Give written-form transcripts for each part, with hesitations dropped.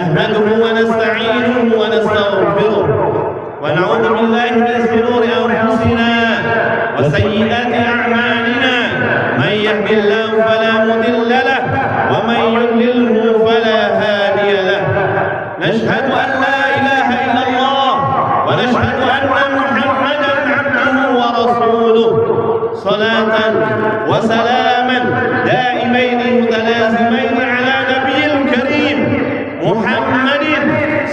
نحمده ونستعينه ونستغفره ونعوذ بالله من شرور أنفسنا وسيئات أعمالنا من يهد الله فلا مضل له ومن يضلله فلا هادي له نشهد أن لا إله إلا الله ونشهد أن محمدا عبده ورسوله صلاة وسلاما دائمين متلازمين على نبي الكريم محمد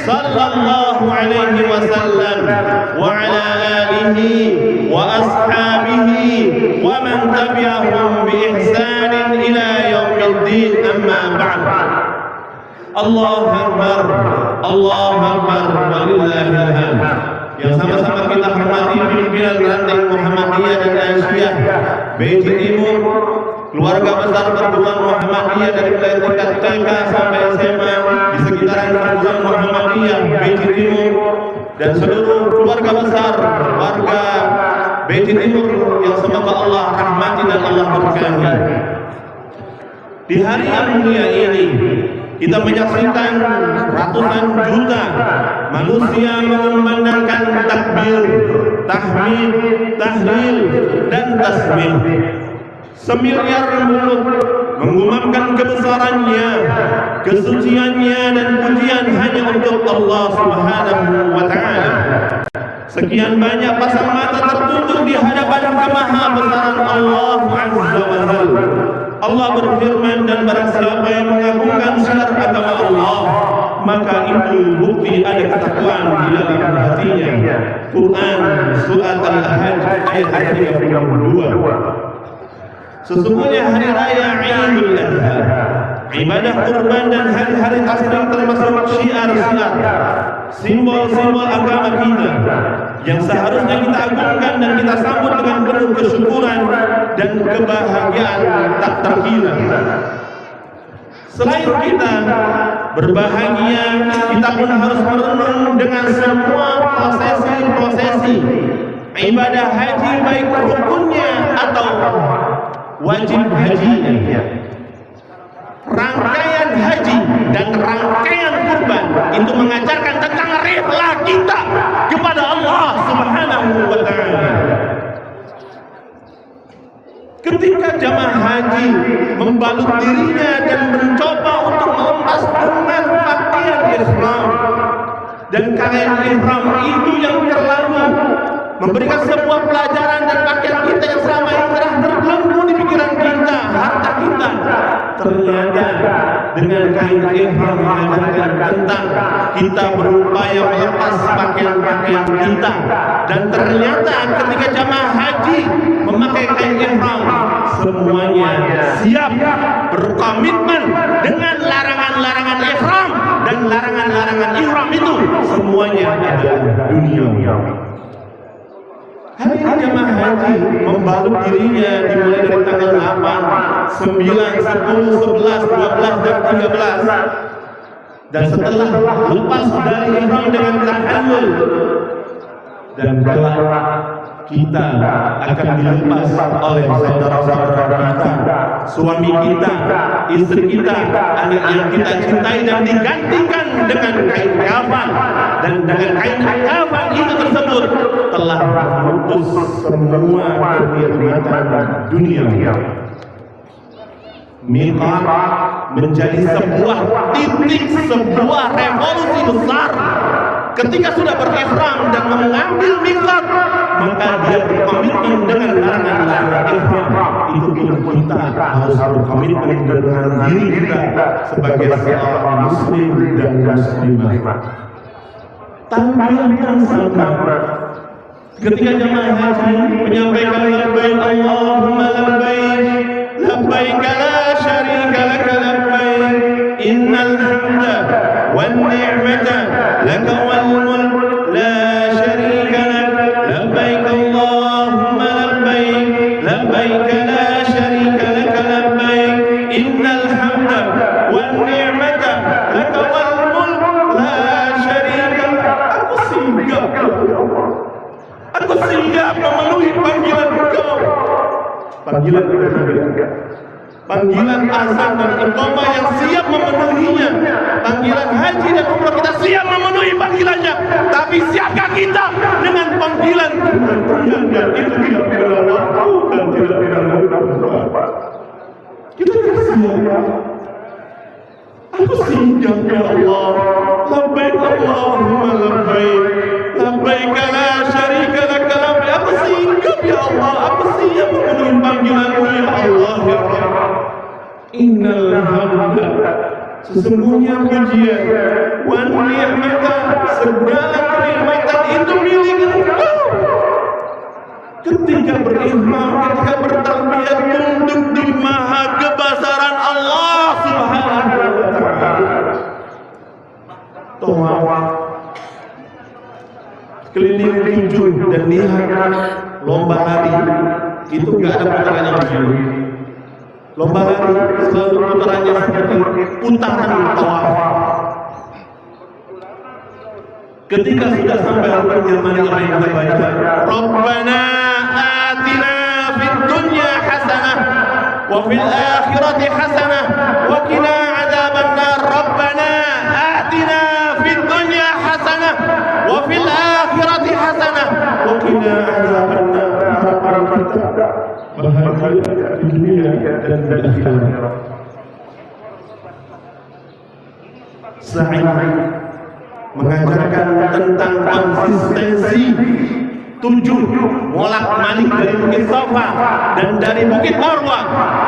صلى الله عليه وسلم وعلى آله وأصحابه ومن تبعهم بإحسان إلى يوم الدين أما بعد الله أكبر ولله الحمد. Yang sama-sama kita hormati pimpinan ranting Muhammadiyah dan Aisyah BJ Timur, keluarga besar Perguruan Muhammadiyah dari mulai tingkat TK sampai SMA di sekitaran Perguruan Muhammadiyah BJ Timur, dan seluruh keluarga besar warga BJ Timur yang semoga Allah rahmati dan Allah berkahi. Di hari yang mulia ini kita menyaksikan ratusan juta manusia mengumandangkan takbir, tahmid, tahlil, dan tasbih. Semiliar mulut mengumandangkan kebesarannya, kesuciannya, dan pujian hanya untuk Allah Subhanahu wa Ta'ala. Sekian banyak pasang mata tertutup di hadapan kemahabesaran Allah Azza wa Jalla. Allah berfirman, dan barang siapa yang mengagungkan syiar agama Allah, maka itu bukti ada ketakwaan di dalam hatinya. Quran Surat Al-Hajj ayat 32. Sesungguhnya hari raya Idul Adha, ibadah kurban dan hari-hari tasbih termasuk syiar-syiar, simbol-simbol agama kita yang seharusnya kita agungkan dan kita sambut dengan penuh kesyukuran dan kebahagiaan tak terkira. Selain kita berbahagia, kita pun harus merenung dengan semua prosesi ibadah haji, baik rukunnya atau wajib hajinya. Rangkaian haji dan rangkaian kurban itu mengajarkan tentang rela kita kepada Allah Subhanahu wa Ta'ala. Ketika jamaah haji membalut dirinya dan mencoba untuk melepas dengan pakaian ihram, dan kain ihram itu yang terlalu memberikan sebuah pelajaran dan pakaian kita yang selama ini telah terbelenggu di pikiran kita, harta kita. Ternyata dengan kain ihram mengajarkan tentang kita berupaya melepas pakaian-pakaian kita, dan ternyata ketika jamaah haji memakai kain ihram, semuanya siap berkomitmen dengan larangan-larangan ihram, dan larangan-larangan ihram itu semuanya adalah dunia. Hari jamaah haji membalut dirinya dimulai dari tanggal 8, 9, 10, 11, 12, dan 13. Dan setelah lepas dari ihram dengan tahallul, dan kelak kita akan dilepas oleh saudara-saudara kita, suami kita, istri kita, anak yang kita cintai, dan digantikan dengan kain kafan. Dan dengan kain kafan itu tersebut telah memutus semua kenikmatan dunia. Miqat menjadi sebuah titik, sebuah revolusi besar. Ketika sudah berihram dan mengambil miqat, maka dia berkomitmen dengan larangan-larangan ihram. Itu pun kita harus berkomitmen dengan diri kita sebagai seorang muslim dan muslimah. Tampilan yang sama ketika jamaah haji menyampaikan labbaik Allahumma labbaik, labbaik la syarika lak labbaik, innal hamda wan ni'mata lak wal mulk la syarika lak, labbaik Allahumma labbaik, labbaik la syarika lak labbaik, innal hamda wan ni'mata lak wal mulk la syarika lak. Aku siap memenuhi panggilan Engkau. Panggilan ketiga, panggilan azan dan iqamah yang siap memenuhinya. Panggilan haji dan banyak, tapi siapkah kita dengan panggilan Tuhan yang itu tidak pernah waktu dan tidak pernah berubah? Kita siap. Aku siap ya Allah. Labbaik Allahumma labbaik. Labbaik la syarika lak labbaik. Aku siap ya Allah. Aku siap memenuhi panggilan-Mu ya Allah ya Rabb. Innal hamda, sesungguhnya pujian, wa ni'mata, segala kenikmatan itu milik Engkau. Ketika beriman, ketika bertarbiyat tunduk di maha kebesaran Allah Subhanahu wa ta'ala. Tawaf keliling 7 dan lihat lomba lari itu enggak ada putaran yang begini. Lomba lari selalu putarannya seperti putaran tawaf. Ketika sudah sampai rukun mana yang kita baca, Rabbana atina fid dunya hasanah wa fil akhirati hasanah wa qina adzabannar. Rabbana atina fid dunya hasanah wa fil akhirati hasanah wa qina adzabannar. Harapan kita bahagia di dunia dan di akhirat. Sa'id mengajarkan tentang konsistensi 7 bolak-balik dari Bukit Safa dan dari Bukit Marwah.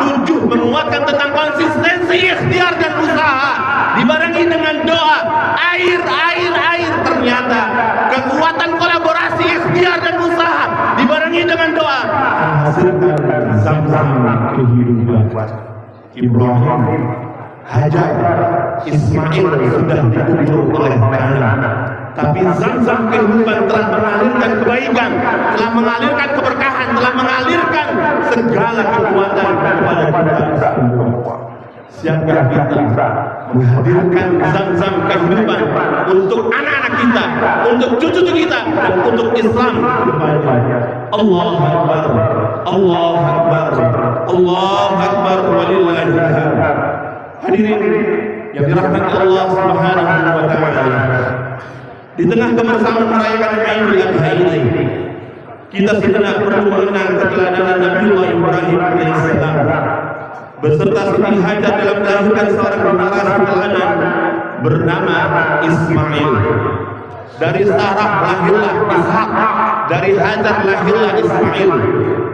7 menguatkan tentang konsistensi ikhtiar dan usaha dibarengi dengan doa. Air. Ternyata kekuatan kolaborasi ikhtiar dan usaha dibarengi dengan doa menghasilkan zam-zam kehidupan. Ibrahim, Hajar, Ismail sudah dikubur oleh tanah, tapi zam-zam kehidupan telah mengalirkan kebaikan, telah mengalirkan keberkahan, telah mengalirkan segala kekuatan kepada kita semua. Siapkah kita menghadirkan zam-zam kehidupan untuk anak-anak kita, untuk cucu-cucu kita, dan untuk Islam kedepannya? Allahu Akbar, Allahu Akbar, Allahu Akbar, walillahil hamd. Hadirin yang dirahmati Allah Subhanahu wa ta'ala, di tengah kebersamaan merayakan Idul Adha ini, kita sejenak perlu mengenang keteladanan Nabiullah Ibrahim alaihissalam beserta Siti Hajar dalam melahirkan seorang generasi teladan bernama Ismail. Dari Sarah lahirlah Ishak, dari Hajar lahirlah Ismail.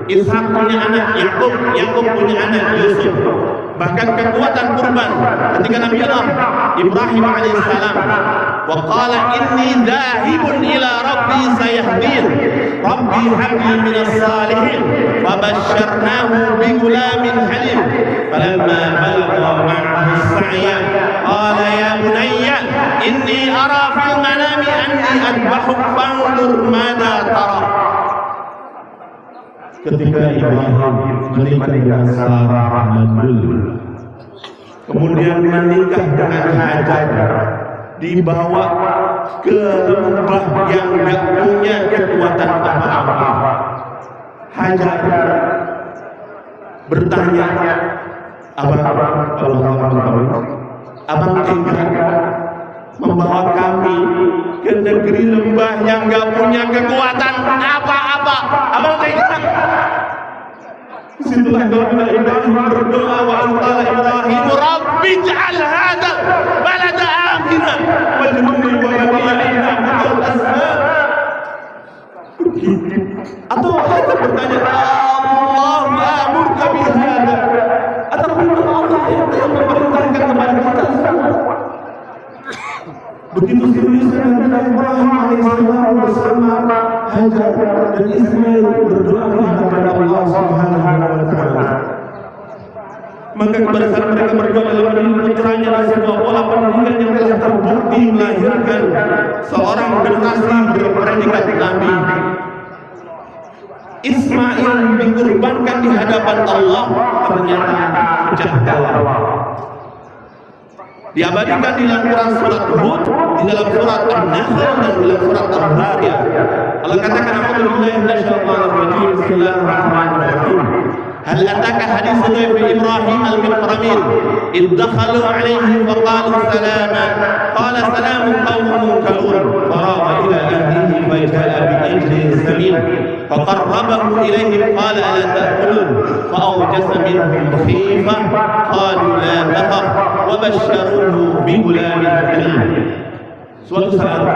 Ishak punya anak Yakub, Yakub punya anak Yusuf. Bahkan kekuatan kurban ketika Nabi Allah Ibrahim alaihissalam, wa qala inni dhahibun ila rabbi sayahdin rabbi habli minas salihin wa basyarnahu bi gulamin halim falamma balagha ma'ahu as-sa'ya qala ya bunayya inni ara fil manami anni adbahuk fanzur madza tara. Ketika Ibrahim menikah dengan Sarah mandul, kemudian menikah dengan Hajar, dibawa ke lembah yang tidak punya kekuatan apa-apa. Hajar bertanya, abang tega membawa kami ke negeri lembah yang nggak punya kekuatan apa-apa? Abang tega? Disitulah Ibrahim berdoa, wa qala Ibrahim rabbi ij'al hadzal balada aminan waj'alni waliyyan min al-asbab. Atau Hajar bertanya, Allah ma'amurka bihada, atau Allah yang memerintahkan kepada kita semua. Begitu seriusnya Nabi Ibrahim alaihissalam bersama Hajar dan Ismail berdoa kepada Allah Subhanahu wa ta'ala. Maka kepada saat mereka berdoa dalam mendidik putranya dan sebuah pola pendidikan yang telah terbukti melahirkan seorang generasi berpredikat Nabi, Ismail dikurbankan di hadapan Allah, ternyata pecah tawa. Diabadikan di dalam Quran surat Hud, di dalam surat An-Nahl, dan di dalam surat Al-Zariyah. Allah katakan, a'udzubillahi minasyaitonir rajim, bismillahirrahmanirrahim. Hal ataka haditsu dhaifi Ibrahim al-mukramin id dakhalu alayhi fa qalu salama qala salamun qaumun munkarun faragha فقربه إليهم قال ألا تأكلون فأوجس منهم خيفة قالوا لا تخف وبشروه بغلام حليم. Suatu saat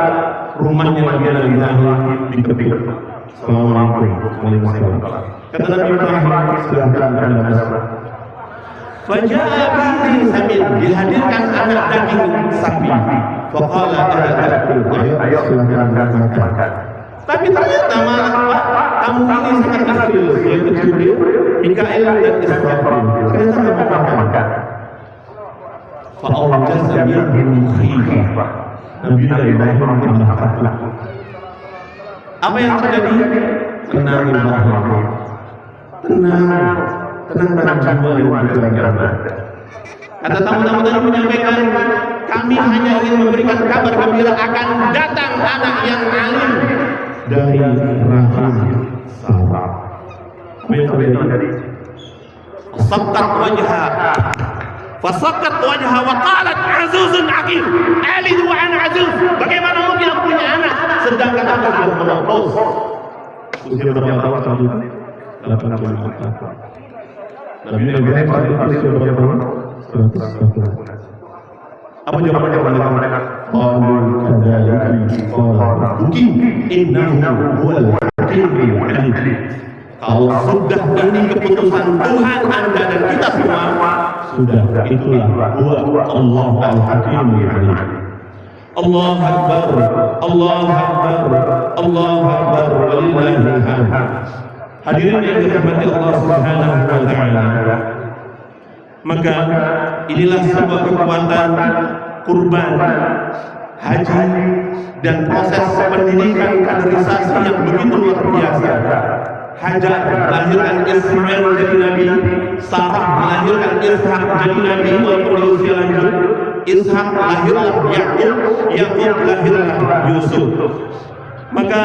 rumahnya Nabi Ibrahim diketuk. Assalamualaikum warahmatullahi wabarakatuh. Kata Nabi Ibrahim, silahkan Anda masuk. Faja'a bihi samin, dihadirkan anak daging sapi. Faqala ala ta'kul, ayo silahkan makan. Tapi ternyata malah tamu ini sangat kecil, yaitu Jibril, Mikail dan Israfil. Ternyata tidak makan. Fa'awjasa minhum khifah. Nabi Ibrahim pernah takut. Apa yang terjadi? Tenang Ibrahim. Tenang jiwa yang bergerak. Kata tamu-tamu tadi menyampaikan, kami hanya ingin memberikan kabar gembira akan datang anak yang alim dari rahim Sarah. Apa yang terjadi? Saqqat wajha, fasaqqat wajha wa qalat azuzun aqim, alid wa ana azuz. Bagaimana mungkin aku punya anak sedangkan aku sudah menopause? Usia berapa tahun? 85 tahun. Nabi Ibrahim usia berapa tahun? 100 tahun. Apa jawaban mereka? Qalu kadzalika qala rabbuki innahu huwal hakimul alim. Kalau sudah ini keputusan Tuhan Anda dan kita semua, sudah itulah huwa Allah al-Hakimul Alim. Allahu Akbar, Allahu Akbar, Allahu Akbar, walillahil hamd. Hadirin yang dirahmati Allah Subhanahu wa taala. Maka inilah sebuah kekuatan kurban haji dan proses pendidikan kaderisasi yang begitu luar biasa. Hajar melahirkan Ismail jadi nabi, Sarah melahirkan Ishak jadi nabi walaupun usia lanjut. Ishak lahirlah Yakub, Yakub lahirlah Yusuf. Maka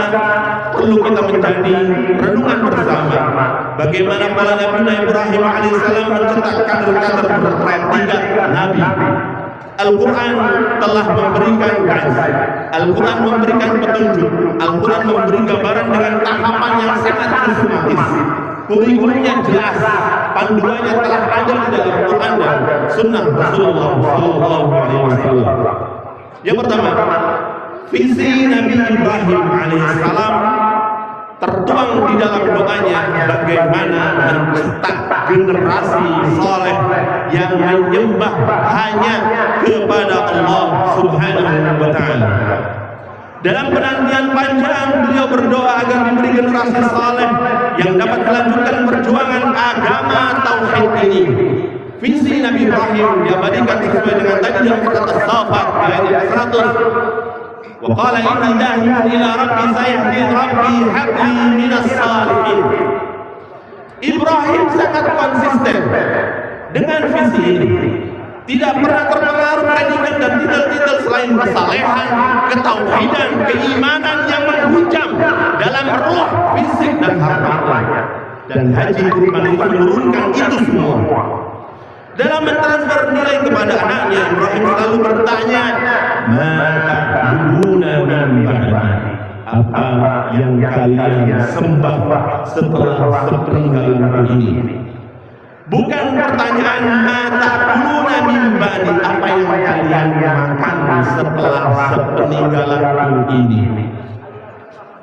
perlu kita menjadi renungan bersama bagaimana para Nabi Ibrahim alaihissalam mencetak kader-kader berpredikat nabi. Al-Quran telah memberikan guide, Al-Quran memberikan petunjuk, Al-Quran memberi gambaran dengan tahapan yang sangat sistematis. Kurikulumnya jelas, panduannya telah ada di dalam Quran dan Sunnah Rasulullah Sallallahu Alaihi Wasallam. Yang pertama, visi Nabi Ibrahim alaihissalam tertuang di dalam doanya bagaimana mencetak generasi soleh yang menyembah hanya kepada Allah Subhanahu wa taala. Dalam penantian panjang beliau berdoa agar diberi generasi soleh yang dapat melanjutkan perjuangan agama tauhid ini. Visi Nabi Ibrahim diabadikan sesuai dengan tadi dalam surat As-Saffat ayat 100. Wa qala inni dahiyun ila rabbi sayahdi rabbi habli minas salihin. Ibrahim sangat konsisten dengan visi ini. Tidak pernah terpengaruh predikat dan titel-titel selain kesalehan, ketauhidan, keimanan yang menghujam dalam ruh, fisik dan hartanya. Dan haji kurban itu menurunkan itu semua. Dalam mentransfer nilai kepada anaknya, Ibrahim selalu bertanya, "Mata guna min ba'di?" Apa yang kalian sembah setelah sepeninggalan ini? Bukan pertanyaan mata guna min ba'di, apa yang kalian makan setelah sepeninggalan ini?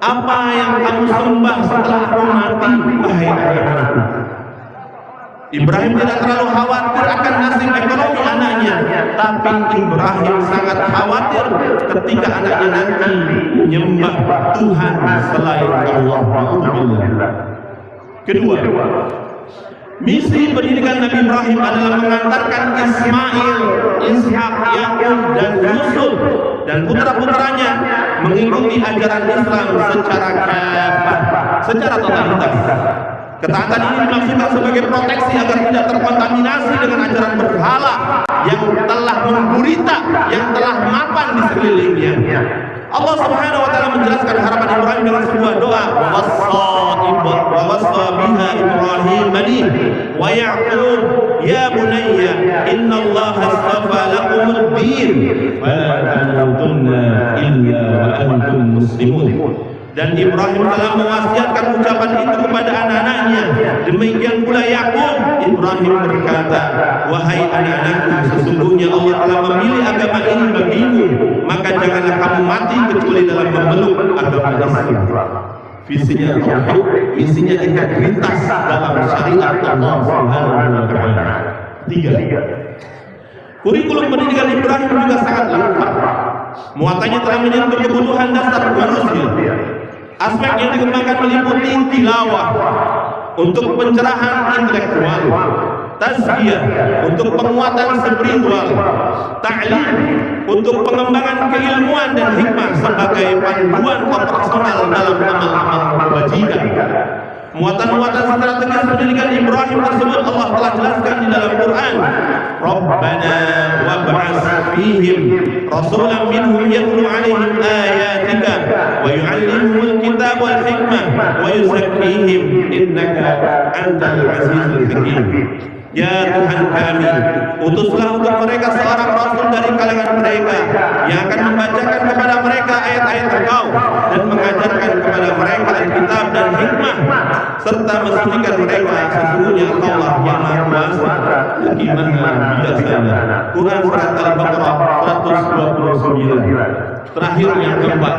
Apa yang kamu sembah setelah aku mati, wahai anakku? Ibrahim tidak terlalu khawatir akan nasib ekonomi anaknya, tapi Ibrahim sangat khawatir ketika anaknya nanti menyembah Tuhan selain Allah. Kedua, misi pendidikan Nabi Ibrahim adalah mengantarkan Ismail, Ishak, Yakub dan Yusuf dan putra-putranya mengikuti ajaran Islam secara kafah, secara totalitas. Ketaatan ini dimaksudkan sebagai proteksi agar tidak terkontaminasi dengan ajaran berhala yang telah menggurita, yang telah mapan di sekelilingnya. Allah Subhanahu wa taala menjelaskan harapan Ibrahim dengan sebuah doa, wa wassa biha Ibrahim bani wa Ya'qub ya bunayya innallaha astafa lakumud din fala tamutunna illa wa antum muslimun. Dan Ibrahim telah mewasiatkan ucapan itu kepada anak-anaknya. Demikian pula Yakub. Ibrahim berkata, wahai anak-anakku, sesungguhnya Allah telah memilih agama ini bagimu, maka janganlah kamu mati kecuali dalam memeluk agama Islam. Visinya tauhid, misinya integritas dalam syariat Allah Subhanahu wa taala. 3. Kurikulum pendidikan Ibrahim juga sangat lengkap. Muatannya telah menyentuh kebutuhan dasar manusia. Aspek yang dikembangkan meliputi tilawah untuk pencerahan intelektual, tazkiyah untuk penguatan spiritual, ta'lim untuk pengembangan keilmuan dan hikmah sebagai panduan operasional dalam amal-amal kebajikan. Muatan-muatan strategis pendidikan Ibrahim tersebut Allah telah jelaskan di dalam Quran. Rabbana wab'ats fihim rasulan minhum yatlu 'alaihim ayatika wa yu'allimuhumul kitaba wal hikmah wa yuzakkihim innaka antal azizul hakim. Ya Tuhan kami, utuslah untuk mereka seorang rasul dari kalangan mereka yang akan membacakan kepada mereka ayat-ayat Engkau dan mengajarkan kepada mereka Alkitab dan hikmah, serta mensucikan mereka. Sesungguhnya Allah yang Maha Kuasa lagi Maha Bijaksana. Quran surat Al-Baqarah 129. Terakhir yang keempat,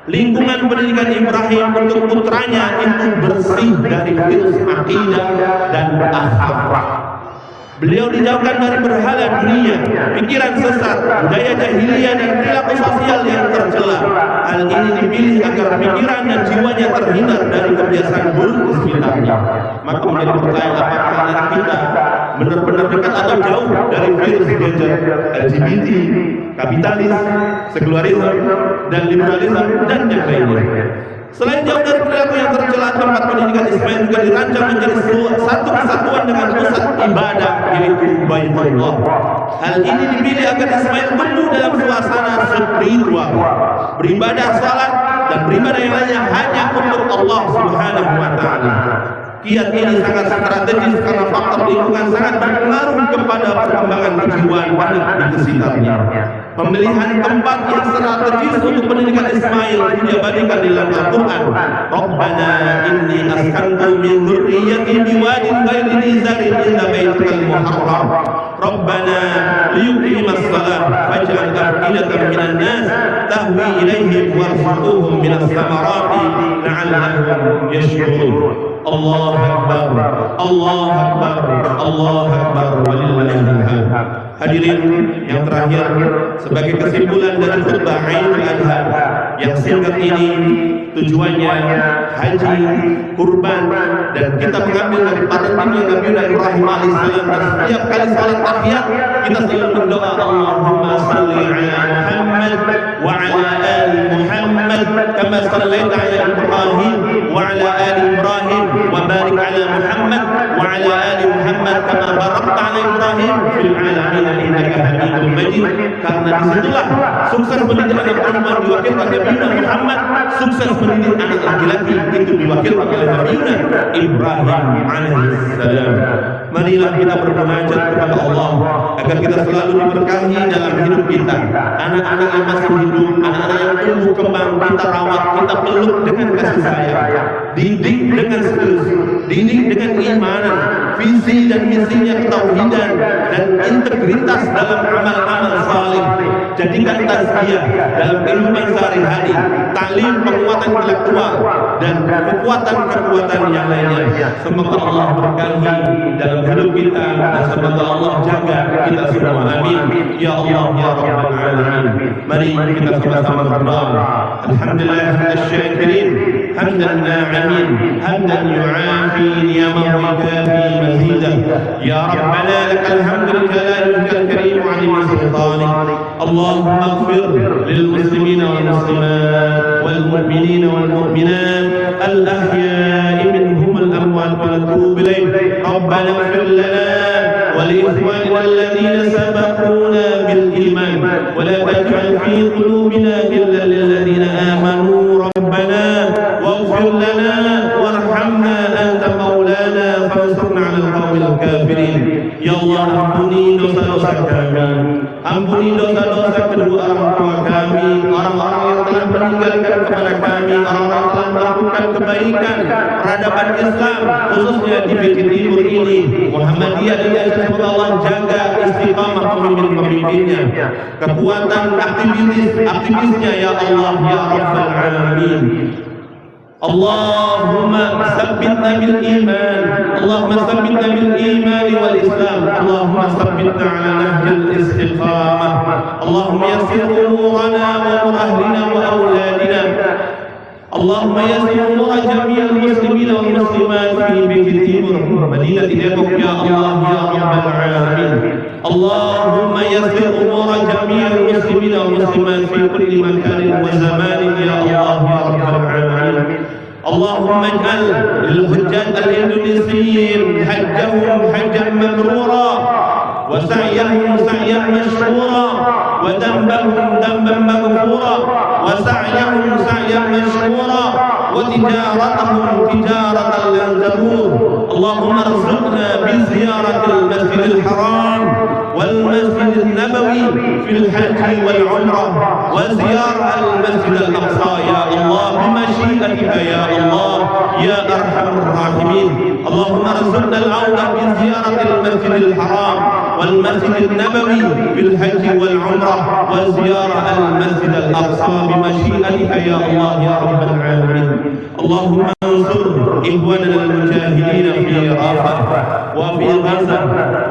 lingkungan pendidikan Ibrahim untuk putranya itu bersih dari virus akidah dan akhlak. Beliau dijauhkan dari berhala dunia, pikiran sesat, budaya jahiliyah dan perilaku sosial yang tercela. Hal ini dipilih agar pikiran dan jiwanya terhindar dari kebiasaan buruk di sekitarnya. Maka menjadi pertanyaan, apakah anak kita benar-benar dekat atau jauh dari virus gadget, LGBT, kapitalis, sekularisme, dan liberalisme, dan yang lainnya. Selain jauh dari perilaku yang tercela, tempat pendidikan Ismail juga dirancang menjadi satu kesatuan dengan pusat ibadah, yaitu Baitullah. Hal ini dipilih agar Ismail tumbuh dalam suasana spiritual, beribadah salat dan beribadah yang lainnya hanya untuk Allah Subhanahu wa taala. Kiat ini sangat strategis karena faktor lingkungan sangat berpengaruh kepada perkembangan kejiwaan anak di sekitarnya. Pemilihan tempat yang strategis untuk pendidikan Ismail diabadikan di dalam Al-Quran. Rabbana inni askantu min dzurriyyati biwadin ghairi dzi zar'in 'inda baitikal muharram. Rabbana liyuqimas shalah faj'al af'idatan minan nas tahwi ilaihim warzuqhum minas samarati la'allahum yashkurun. Allah Akbar, Allah Akbar, Allah Akbar, walillahil hamd. Hadirin yang terakhir, sebagai kesimpulan dari khutbah Idul Adha yang singkat ini, tujuannya haji, kurban, dan kita mengambil dari parenting Nabi Ibrahim alaihissalam. Dan setiap kali salat tahiyat kita selalu berdoa, Allahumma shalli ala Muhammad wa ala ali Muhammad kama shallaita ala Ibrahim wa ala ali Ibrahim wa barik ala Muhammad wa ala ali Muhammad kama barakta ala Ibrahim fil alamin innaka Hamidum Majid. Karena disitulah sukses pendidikan anak perempuan diwakilkan Nabi Muhammad, sukses pendidik anak laki-laki itu diwakilkan oleh Nabi Ibrahim alaihissalam. Marilah kita bermunajat kepada Allah agar kita selalu diberkahi dalam hidup kita. Anak-anak yang masih hidup, anak-anak yang tumbuh kembang, kita rawat, kita peluk dengan kasih sayang, didik dengan serius, didik dengan keimanan, visi dan misinya ketauhidan dan integritas dalam amal-amal saleh. Jadikan tazkiyah dalam kehidupan sehari-hari, taklim, penguatan intelektual, dan kekuatan-kekuatan yang lainnya. Semoga Allah berkahi dalam hidup kita dan semoga Allah jaga kita semua. Amin. Ya Allah ya Rabbal Alamin. Mari kita sama-sama berdoa. Alhamdulillah asy-syakirin hamdan na'imin hamdan yu'afi ni'amahu wa yukafi mazidah. Ya Rabbana lakal hamdu lil jalalil karim wa 'azimi sultanik. اللهم اغفر للمسلمين والمسلمات والمؤمنين والمؤمنات الأحياء منهم الأموات ونتوب إليك. ربنا اغفر لنا ولإخواننا الذين سبقونا بالإيمان ولا تجعل في قلوبنا غلا للذين آمنوا ربنا واغفر لنا وارحمنا أنت مولانا فانصرنا على القوم الكافرين. Ya Allah, ampuni dosa-dosa kami, ampuni dosa-dosa kedua orang tua kami, orang-orang yang telah meninggalkan kepada kami orang-orang telah melakukan kebaikan peradaban Islam khususnya di Bukit Timur ini. Muhammadiyah dan Yayasan semoga Allah jaga istiqamah pemimpin-pemimpinnya, kekuatan aktivisnya ya Allah ya Rabbal Alamin. Allahumma sabbitna bil iman, Allahumma sabbitna bil iman wal Islam, Allahumma sabbitna ala nahjil istiqamah, Allahumma yassir umurana wa umur ahlina wa awladina, Allahumma yassir umur jami'al muslimin wal muslimat fi Bukit Timur Madinah Depok ya Allah ya Rabbal Alamin. Allahumma yassir umur jami'al muslimin wal muslimat fi kulli makanin wa zamanin ya Allah ya Rabbal Alamin. اللهم اجعل للحجاج الاندونيسيين حجهم حجا مبرورا وسعيهم سعيا مشكورا وذنبهم ذنبا مغفورا وسعيهم سعيا مشكورا وتجارتهم تجارة لن تبور. اللهم ارزقنا بزيارة المسجد الحرام والمسجد النبوي في الحج والعمرة وزيارة المسجد الأقصى يا الله بمشيئتك يا الله يا أرحم الراحمين. اللهم ارزقنا العودة بزيارة المسجد الحرام والمسجد النبوي في الحج والعمرة وزيارة المسجد الأقصى بمشيئتك يا الله يا رب العالمين. اللهم انصر إخواننا المجاهدين في رافع وفي غزة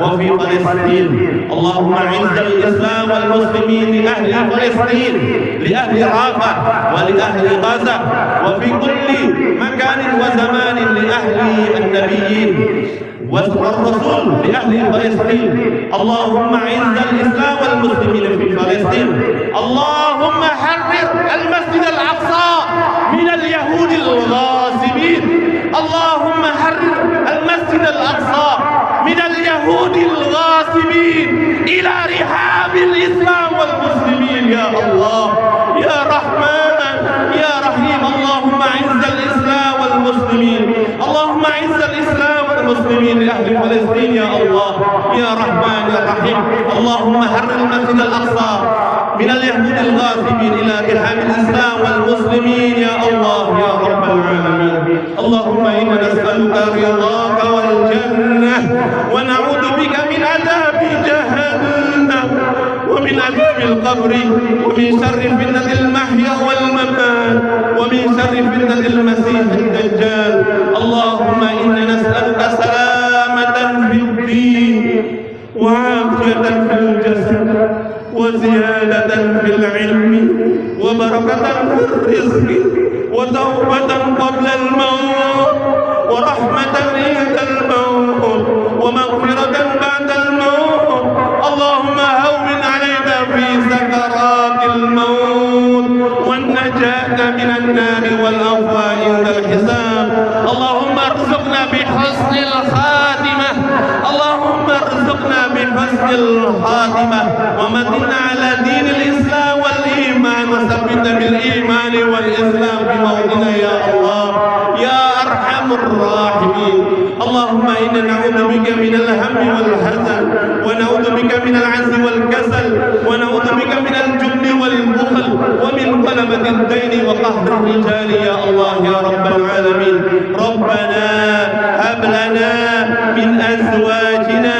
وفي فلسطين. اللهم اعز الإسلام والمسلمين لأهل فلسطين لأهل رافع ولأهل غزة وفي كل مكان وزمان لأهل النبيين والرسول لأهل فلسطين. اللهم اعز الإسلام والمسلمين في فلسطين. اللهم حرر المسجد الأقصى من اليهود الغاصبين. اللهم حرر المسجد الأقصى من اليهود الغاصبين إلى رحاب الإسلام والمسلمين يا الله يا رحمن يا رحيم. اللهم اعز الإسلام والمسلمين. اللهم اعز الإسلام والمسلمين لأهل فلسطين يا الله يا رحمن يا رحيم. اللهم حرر المسجد الأقصى من اليهود الغاصبين إلى رحاب الإسلام والمسلمين يا الله يا رب العالمين. اللهم إنا نسألك رضاك والجنة ونعوذ بك من عذاب جهنم ومن عذاب القبر ومن شر فتنة المحيا والممات ومن شر فتنة المسيح الدجال. اللهم إنا نسألك سلامة في الدين وعافية في الجسد وزيادة في العلم وبركة في الرزق وتوبة قبل الموت ورحمة عند الموت ومغفرة بعد الموت. اللهم هون علينا في سكرات الموت والنجاة من النار والعفو عند الحساب. اللهم ارزقنا بحسن الخاتمة. اللهم ارزقنا بحسن الخاتمة ومتنا على دين الإسلام والإيمان وثبتنا بالإيمان والإسلام في موطننا يا الله يا أرحم الراحمين. اللهم إنا نعوذ بك من الهم والحزن ونعوذ بك من العجز والكسل ونعوذ بك من الجبن والبخل ومن غلبة الدين وقهر الرجال يا الله يا رب العالمين. ربنا هب لنا من أزواجنا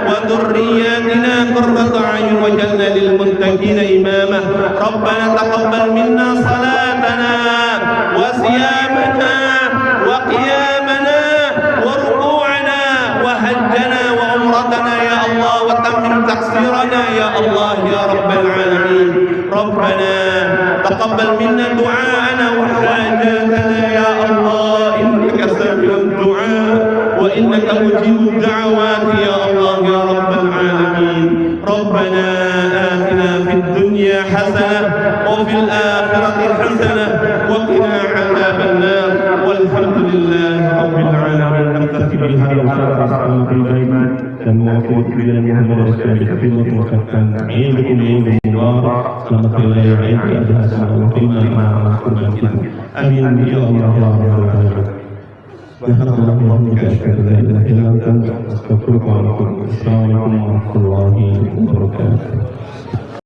وذرياتنا قرة أعين واجعلنا للمتقين إماما. ربنا تقبل منا صلاتنا وصيامنا وقيامنا وركوعنا وحجنا وعمرتنا يا الله وتمم تقصيرنا يا الله يا رب العالمين. ربنا تقبل منا دعاءنا وحاجاتنا يا الله إنك سميع الدعاء وإنك مجيب الدعوات يا الله يا رب العالمين. ربنا آتنا في الدنيا حسنة وفي الآخرة حسنة وقنا عذاب النار والحمد لله رب العالمين. نكتفي بهذا القدر بالغيبات dan mewakili Muhammad Rasulullah mengatakan ayyukum Allah selamat wilayah Eid al-Adha wa qina kurban kita. Amin ya Allah ya rabbal alamin. Assalamualaikum warahmatullahi wabarakatuh.